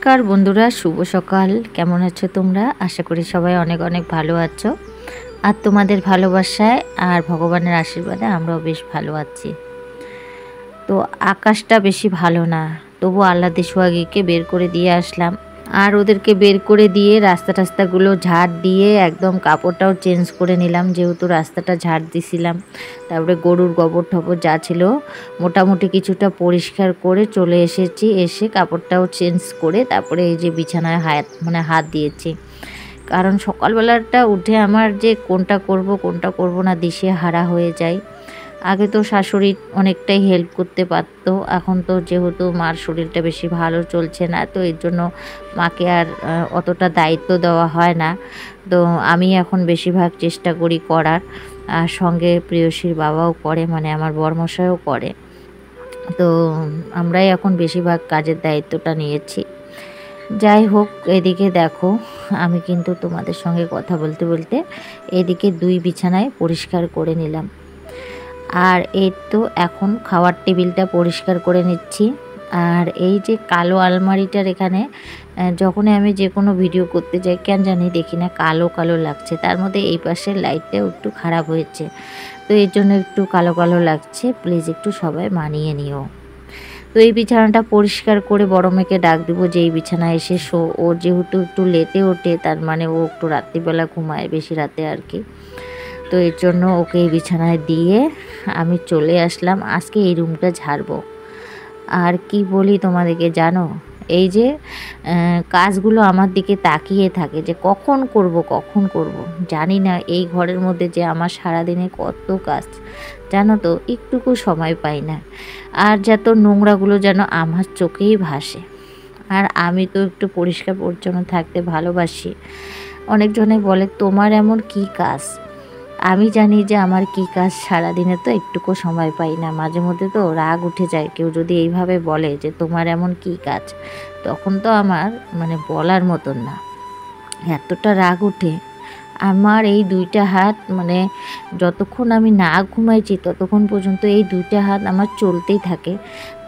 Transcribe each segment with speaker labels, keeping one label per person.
Speaker 1: নমস্কার বন্ধুরা, শুভ সকাল। কেমন আছো তোমরা? আশা করি সবাই অনেক অনেক ভালো আছো। আর তোমাদের ভালোবাসায় আর ভগবানের আশীর্বাদে আমরাও বেশ ভালো আছি। তো আকাশটা বেশি ভালো না, তবু আল্লাহ সোহাগীকে বের করে দিয়ে আসলাম। আর ওদেরকে বের করে দিয়ে রাস্তাগুলো ঝাড় দিয়ে একদম কাপড়টাও চেঞ্জ করে নিলাম, যেহেতু রাস্তাটা ঝাড় দিছিলাম। তারপরে গরুর গোবর ঠবর যা ছিল মোটামুটি কিছুটা পরিষ্কার করে চলে এসেছি। এসে কাপড়টাও চেঞ্জ করে তারপরে এই যে বিছানায় হাত দিয়েছি। কারণ সকালবেলাটা উঠে আমার যে কোনটা করব না দিশেহারা হয়ে যায়। আগে তো শাশুড়ি অনেকটাই হেল্প করতে পারতো, এখন তো যেহেতু মার শরীরটা বেশি ভালো চলছে না, তো এর জন্য মাকে আর অতটা দায়িত্ব দেওয়া হয় না। তো আমি এখন বেশিরভাগ চেষ্টা করি করার, আর সঙ্গে প্রেয়সীর বাবাও করে, মানে আমার বরমশাইও করে। তো আমরাই এখন বেশিরভাগ কাজের দায়িত্বটা নিয়েছি। যাই হোক, এদিকে দেখো আমি কিন্তু তোমাদের সঙ্গে কথা বলতে বলতে এদিকে 2 বিছানায় পরিষ্কার করে নিলাম। আর এই তো এখন খাওয়ার টেবিলটা পরিষ্কার করে নিচ্ছি। আর এই যে কালো আলমারিটার এখানে যখনই আমি যে কোনো ভিডিও করতে যাই কেন জানি দেখি না কালো কালো লাগছে, তার মধ্যে এই পাশের লাইটটাও একটু খারাপ হয়েছে, তো এর জন্য একটু কালো কালো লাগছে। প্লিজ একটু সবাই মানিয়ে নিও। তো এই বিছানাটা পরিষ্কার করে বড় মেয়েকে ডাক দিব যে এই বিছানায় এসে শো। ও যেহেতু একটু লেটে ওঠে, তার মানে ও একটু রাত্রিবেলা ঘুমায়, বেশি রাতে আর কি। তো এর জন্য ওকে এই বিছানায় দিয়ে আমি চলে আসলাম। আজকে এই রুমটা ঝাড়বো। আর কি বলি তোমাদেরকে জানো, এই যে কাজগুলো আমার দিকে তাকিয়ে থাকে যে কখন করব। জানি না এই ঘরের মধ্যে যে আমার সারাদিনে কত কাজ, জানো তো, একটুকু সময় পাই না। আর যত নোংরাগুলো যেন আমার চোখেই ভাসে। আর আমি তো একটু পরিষ্কার পরিচ্ছন্ন থাকতে ভালোবাসি। অনেকজনে বলে তোমার এমন কি কাজ। আমি জানি যে আমার কি কাজ, সারাদিনে তো একটুকু সময় পাই না। মাঝে মধ্যে তো রাগ উঠে যায়, কেউ যদি এইভাবে বলে যে তোমার এমন কি কাজ, তখন তো আমার মানে বলার মতন না, এতটা রাগ উঠে। আমার এই 2টা হাত, মানে যতক্ষণ আমি না ঘুমাইছি ততক্ষণ পর্যন্ত এই 2টা হাত আমার চলতেই থাকে।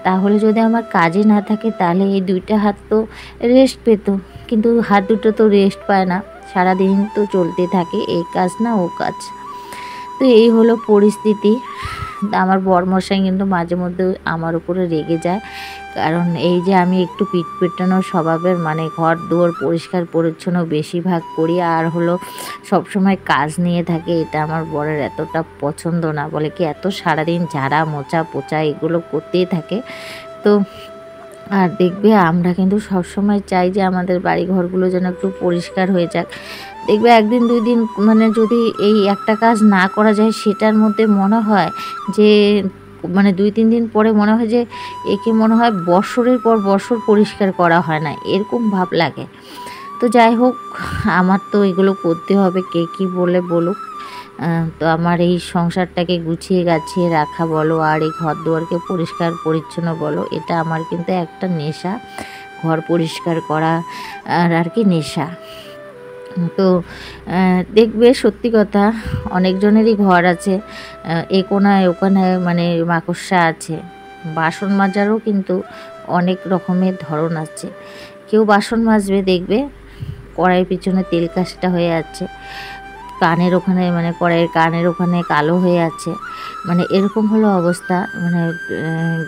Speaker 1: তাহলে যদি আমার কাজে না থাকে তাহলে এই 2টা হাত তো রেস্ট পেত, কিন্তু হাত দুটো তো রেস্ট পায় না, সারাদিন তো চলতে থাকে এই কাজ না ও কাজ। তো এই হলো পরিস্থিতি। আমার বরমশাই কিন্তু মাঝে মধ্যে আমার উপরে রেগে যায়, কারণ এই যে আমি একটু পিঠ পেটানোর স্বভাবের, মানে ঘর দুয়ার পরিষ্কার পরিচ্ছন্ন বেশিরভাগ করি, আর হলো সবসময় কাজ নিয়ে থাকে, এটা আমার বরের এতটা পছন্দ না। বলে কি এত সারাদিন ঝাড়া মোছা পোছা এগুলো করতেই থাকে। তো আর দেখবে আমরা কিন্তু সবসময় চাই যে আমাদের বাড়ি ঘরগুলো যেন একটু পরিষ্কার হয়ে যাক। দেখবে 1 দিন 2 দিন মানে যদি এই একটা কাজ না করা যায়, সেটার মধ্যে মনে হয় যে মানে 2-3 দিন পরে মনে হয় যে একে মনে হয় বছরের পর বছর পরিষ্কার করা হয় না, এরকম ভাব লাগে। তো যাই হোক, আমার তো এগুলো করতে হবে, কে কী বলে বলুক। তো আমার এই সংসারটাকে গুছিয়ে গাছিয়ে রাখা বলো, আর এই ঘর দুয়ারকে পরিষ্কার পরিচ্ছন্ন বলো, এটা আমার কিন্তু একটা নেশা। ঘর পরিষ্কার করা আর কি নেশা। তো দেখবে সত্যি কথা, অনেকজনেরই ঘর আছে, এ কোনায় ওখানে মানে মাকড়সা আছে। বাসন মাজারও কিন্তু অনেক রকমের ধরন আছে। কেউ বাসন মাজবে দেখবে কড়াইয়ের পিছনে তেল কাশটা হয়ে আছে, কানের ওখানে মানে কড়াইয়ের কানের ওখানে কালো হয়ে আছে, মানে এরকম হলো অবস্থা। মানে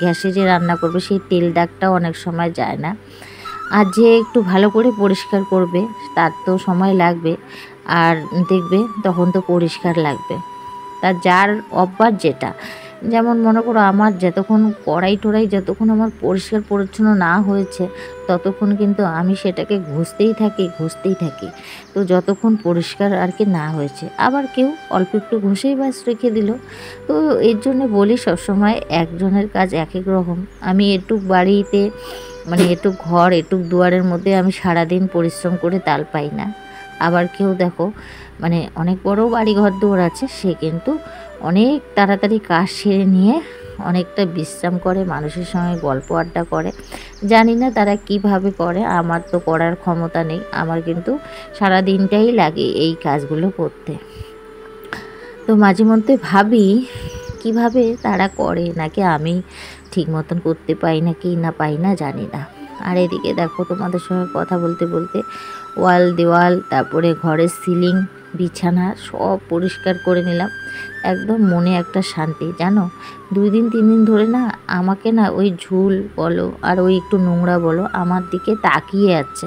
Speaker 1: গ্যাসে যে রান্না করবে সেই তেল দাগটাও অনেক সময় যায় না। আর যে একটু ভালো করে পরিষ্কার করবে তার তো সময় লাগবে, আর দেখবে তখন তো পরিষ্কার লাগবে। তার যার অভ্যাস যেটা, যেমন মনে করো আমার যতক্ষণ কড়াই টড়াই যতক্ষণ আমার পরিষ্কার পরিচ্ছন্ন না হয়েছে ততক্ষণ কিন্তু আমি সেটাকে ঘষতেই থাকি। তো যতক্ষণ পরিষ্কার আর কি না হয়েছে, আবার কেউ অল্প একটু ঘষেই বাস রেখে দিল। তো এর জন্য বলি সবসময় একজনের কাজ এক এক রকম। আমি এটুক বাড়িতে মানে এটুক ঘর এটুক দুয়ারের মধ্যে আমি সারাদিন পরিশ্রম করে তাল পাই না। আবার কেউ দেখো মানে অনেক বড় বাড়ি ঘর দুয়ার আছে, সে কিন্তু অনেক তাড়াতাড়ি কাজ সেরে নিয়ে অনেকটা বিশ্রাম করে, মানুষের সঙ্গে গল্প আড্ডা করে। জানি না তারা কিভাবে করে, আমার তো করার ক্ষমতা নেই। আমার কিন্তু সারা দিনটাই লাগে এই কাজগুলো করতে। তো মাঝে মধ্যে ভাবি কিভাবে তারা করে, নাকি আমি ঠিক মতন করতে পাই না কি না পাই না জানি না। আর এদিকে দেখো তোমাদের সঙ্গে কথা বলতে বলতে ওয়াল দেওয়াল, তারপরে ঘরের সিলিং, বিছানা সব পরিষ্কার করে নিলাম। একদম মনে একটা শান্তি জানো। 2 দিন 3 দিন ধরে না আমাকে না ওই ঝুল বলো আর ওই একটু নোংরা বলো আমার দিকে তাকিয়ে আছে।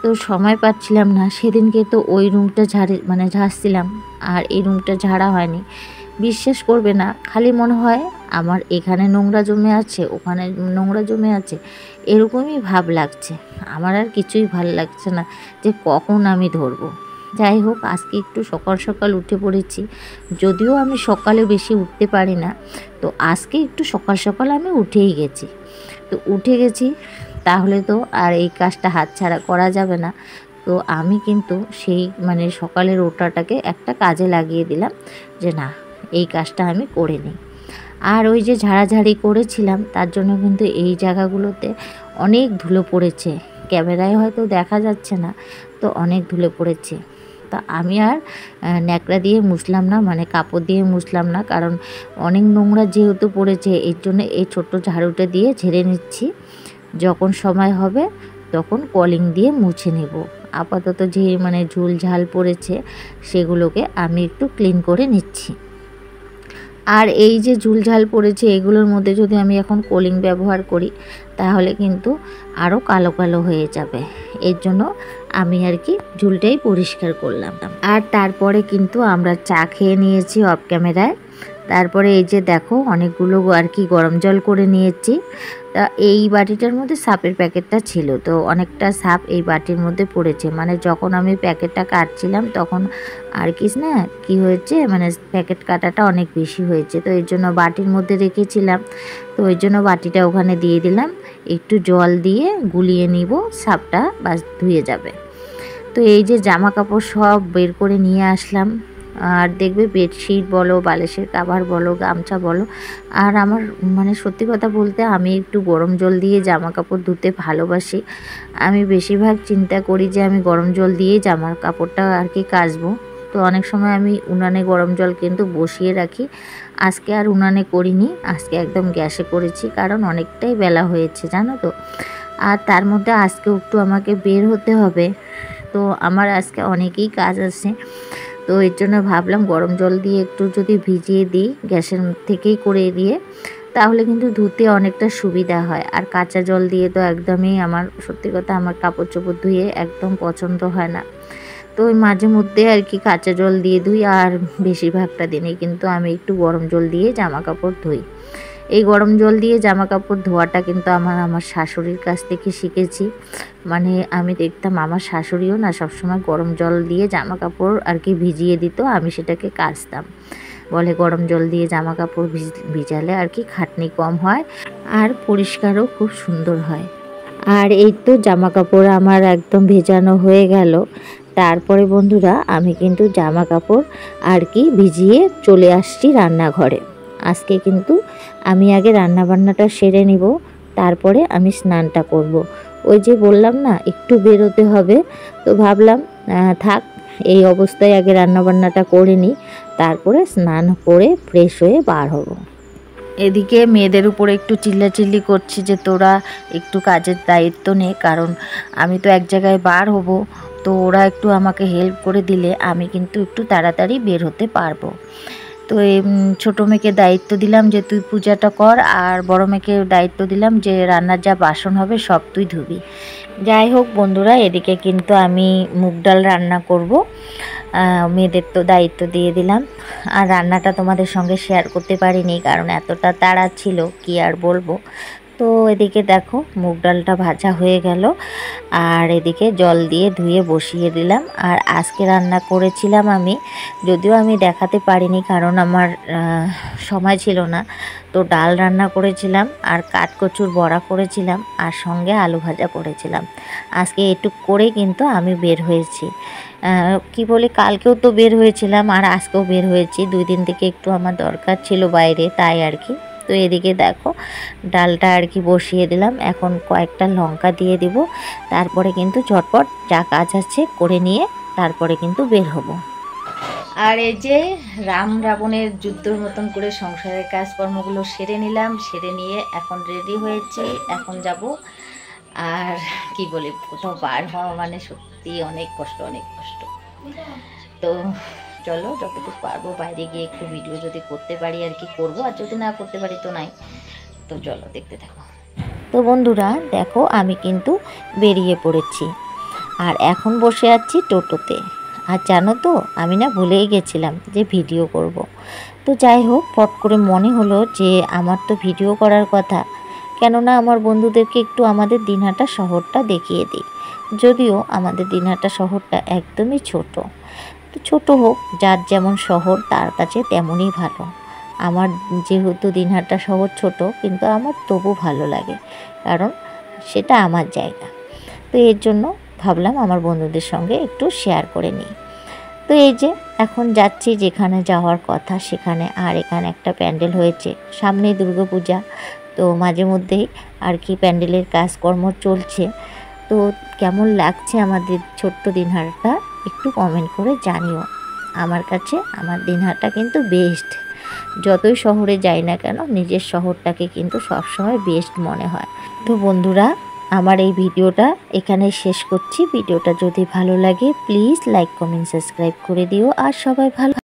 Speaker 1: তো সময় পাচ্ছিলাম না। সেদিনকে তো ওই রুমটা ঝাড়ছিলাম, আর এই রুমটা ঝাড়া হয়নি। বিশ্বাস করবে না, খালি মনে হয় আমার এখানে নোংরা জমে আছে, ওখানে নোংরা জমে আছে, এরকমই ভাব লাগছে। আমার আর কিছুই ভালো লাগছে না যে কখন আমি ধরবো। যাই হোক, আজকে একটু সকাল সকাল উঠে পড়েছি। যদিও আমি সকালে বেশি উঠতে পারি না, তো আজকে একটু সকাল সকাল আমি উঠেই গেছি। তো উঠে গেছি, তাহলে তো আর এই কাজটা হাতছাড়া করা যাবে না। তো আমি কিন্তু সেই সকালের ওঠাটাকে একটা কাজে লাগিয়ে দিলাম যে না, এই কাজটা আমি করে নিই। আর ওই যে ঝাড়াঝাড়ি করেছিলাম তার জন্য কিন্তু এই জায়গাগুলোতে অনেক ধুলো পড়েছে। ক্যামেরায় হয়তো দেখা যাচ্ছে না, তো অনেক ধুলো পড়েছে। তো আমি আর ন্যাকড়া দিয়ে মুছলাম না, কাপড় দিয়ে মুছলাম না, কারণ অনেক নোংরা যেহেতু পড়েছে, এর জন্য এই ছোট্ট ঝাড়ুটা দিয়ে ঝেড়ে নিচ্ছি। যখন সময় হবে তখন কলিং দিয়ে মুছে নেব। আপাতত যে ঝুল ঝাল পড়েছে সেগুলোকে আমি একটু ক্লিন করে নিচ্ছি। আর এই যে ঝুলঝাল পড়েছে এগুলোর মধ্যে যদি আমি এখন কলিং ব্যবহার করি তাহলে কিন্তু আরও কালো কালো হয়ে যাবে। এর জন্য আমি আর কি ঝুলটাই পরিষ্কার করলাম। আর তারপরে কিন্তু আমরা চা খেয়ে নিয়েছি অফ ক্যামেরায়। তারপরে এই যে দেখো অনেকগুলো আর কি গরম জল করে নিয়েছি। তা এই বাটিটার মধ্যে সাপের প্যাকেটটা ছিল, তো অনেকটা সাপ এই বাটির মধ্যে পড়েছে। যখন আমি প্যাকেটটা কাটছিলাম তখন আর কি হয়েছে, প্যাকেট কাটাটা অনেক বেশি হয়েছে, তো এর জন্য বাটির মধ্যে রেখেছিলাম। তো ওই জন্য বাটিটা ওখানে দিয়ে দিলাম, একটু জল দিয়ে গুলিয়ে নিব, সাপটা বাস ধুয়ে যাবে। তো এই যে জামা কাপড় সব বের করে নিয়ে আসলাম। আর দেখবে বেডশিট বলো, বালিশের কাভার বলো, গামছা বলো। আর আমার সত্যি কথা বলতে আমি একটু গরম জল দিয়ে জামা কাপড় ধুতে ভালোবাসি। আমি বেশিরভাগ চিন্তা করি যে আমি গরম জল দিয়েই জামা কাপড়টা আর কি কাচবো। তো অনেক সময় আমি উনানে গরম জল কিন্তু বসিয়ে রাখি। আজকে আর উনানে করিনি, আজকে একদম গ্যাসে করেছি, কারণ অনেকটাই বেলা হয়েছে জানো তো। আর তার মধ্যে আজকে একটু আমাকে বের হতে হবে, তো আমার আজকে অনেকেই কাজ আছে। তো এর জন্য ভাবলাম গরম জল দিয়ে একটু যদি ভিজিয়ে দিই গ্যাসের থেকেই করে দিয়ে, তাহলে কিন্তু ধুতে অনেকটা সুবিধা হয়। আর কাঁচা জল দিয়ে তো একদমই আমার সত্যি কথা আমার কাপড় চোপড় ধুয়ে একদম পছন্দ হয় না। তো ওই মাঝে মধ্যে আর কি কাঁচা জল দিয়ে ধুই, আর বেশিরভাগটা দিনে কিন্তু আমি একটু গরম জল দিয়ে জামা কাপড় ধুই। এই গরম জল দিয়ে জামা কাপড় ধোয়াটা কিন্তু আমার শাশুড়ির কাছ থেকে শিখেছি। আমি দেখতাম আমার শাশুড়িও না সবসময় গরম জল দিয়ে জামা কাপড় আর কি ভিজিয়ে দিত, আমি সেটাকে কাচতাম। বলে গরম জল দিয়ে জামা কাপড় ভিজালে আর কি খাটনি কম হয়, আর পরিষ্কারও খুব সুন্দর হয়। আর এই তো জামা কাপড় আমার একদম ভেজানো হয়ে গেল। তারপরে বন্ধুরা আমি কিন্তু জামা কাপড় আর কি ভিজিয়ে চলে আসছি রান্নাঘরে। আজকে কিন্তু আমি আগে রান্নাবান্নাটা সেরে নিব, তারপরে আমি স্নানটা করব। ওই যে বললাম না একটু বেরোতে হবে, তো ভাবলাম থাক এই অবস্থায় আগে রান্নাবান্নাটা করে নিই, তারপরে স্নান করে ফ্রেশ হয়ে বার হব। এদিকে মেয়েদের উপরে একটু চিল্লাচিল্লি করছি যে তোরা একটু কাজের দায়িত্ব নে, কারণ আমি তো এক জায়গায় বার হব, তো ওরা একটু আমাকে হেল্প করে দিলে আমি কিন্তু একটু তাড়াতাড়ি বের হতে পারবো। তো এই ছোটো মেয়েকে দায়িত্ব দিলাম যে তুই পূজাটা কর, আর বড় মেয়েকে দায়িত্ব দিলাম যে রান্নার যা বাসন হবে সব তুই ধুবি। যাই হোক বন্ধুরা, এদিকে কিন্তু আমি মুগ ডাল রান্না করব। মেয়েদের তো দায়িত্ব দিয়ে দিলাম, আর রান্নাটা তোমাদের সঙ্গে শেয়ার করতে পারিনি, কারণ এতটা তাড়া ছিল কি আর বলবো। তো এদিকে দেখো মুগ ডালটা ভাজা হয়ে গেল, আর এদিকে জল দিয়ে ধুয়ে বসিয়ে দিলাম। আর আজকে রান্না করেছিলাম আমি, যদিও আমি দেখাতে পারিনি কারণ আমার সময় ছিল না, তো ডাল রান্না করেছিলাম, আর কাঠকচুর বড়া করেছিলাম, আর সঙ্গে আলু ভাজা করেছিলাম। আজকে এটুক করে কিন্তু আমি বের হয়েছি। কি বলি, কালকেও তো বের হয়েছিলাম আর আজকেও বের হয়েছি, 2 দিন থেকে একটু আমার দরকার ছিল বাইরে, তাই আর কি। তো এদিকে দেখো ডালটা আর কি বসিয়ে দিলাম, এখন কয়েকটা লঙ্কা দিয়ে দিব, তারপরে কিন্তু ঝটপট যা কাজ আছে করে নিয়ে তারপরে কিন্তু বের হব। আর এই যে রাম রাবণের যুদ্ধর মতন করে সংসারের কাজকর্মগুলো সেরে নিলাম, সেরে নিয়ে এখন রেডি হয়েছি, এখন যাব আর কি বলি, কোথাও বার হওয়া মানে সত্যি অনেক কষ্ট, অনেক কষ্ট। তো চলো যতটুকু পারবো বাইরে গিয়ে একটু ভিডিও যদি করতে পারি আর কি করবো, আর যদি না করতে পারি তো নাই। তো চলো দেখতে থাকো। তো বন্ধুরা দেখো, আমি কিন্তু বেরিয়ে পড়েছি আর এখন বসে আছি টোটোতে। আর জানো তো, আমি না ভুলেই গেছিলাম যে ভিডিও করব। তো যাই হোক, ফট করে মনে হলো যে আমার তো ভিডিও করার কথা, কেননা আমার বন্ধুদেরকে একটু আমাদের দিনহাটা শহরটা দেখিয়ে দিই। যদিও আমাদের দিনহাটা শহরটা একদমই ছোট, তো ছোট হোক, যার যেমন শহর তার কাছে তেমনই ভালো। আমার যেহেতু দিনহাটা শহর ছোট, কিন্তু আমার তবু ভালো লাগে, কারণ সেটা আমার জায়গা। তো এর জন্য ভাবলাম আমার বন্ধুদের সঙ্গে একটু শেয়ার করে নিই। তো এই যে এখন যাচ্ছি যেখানে যাওয়ার কথা সেখানে। আর এখানে একটা প্যান্ডেল হয়েছে, সামনেই দুর্গাপূজা, তো মাঝে মধ্যেই আর কি প্যান্ডেলের কাজকর্ম চলছে। তো কেমন লাগছে আমাদের ছোট্ট দিনহাটা একটু কমেন্ট করে জানিও। আমার কাছে আমার দিনহাটা কিন্তু বেস্ট। যতই শহরে যাই না কেন, নিজের শহরটাকে কিন্তু সবসময় বেস্ট মনে হয়। তো বন্ধুরা, আমার এই ভিডিওটা এখানে শেষ করছি। ভিডিওটা যদি ভালো লাগে প্লিজ লাইক কমেন্ট সাবস্ক্রাইব করে দিও। আর সবাই ভালো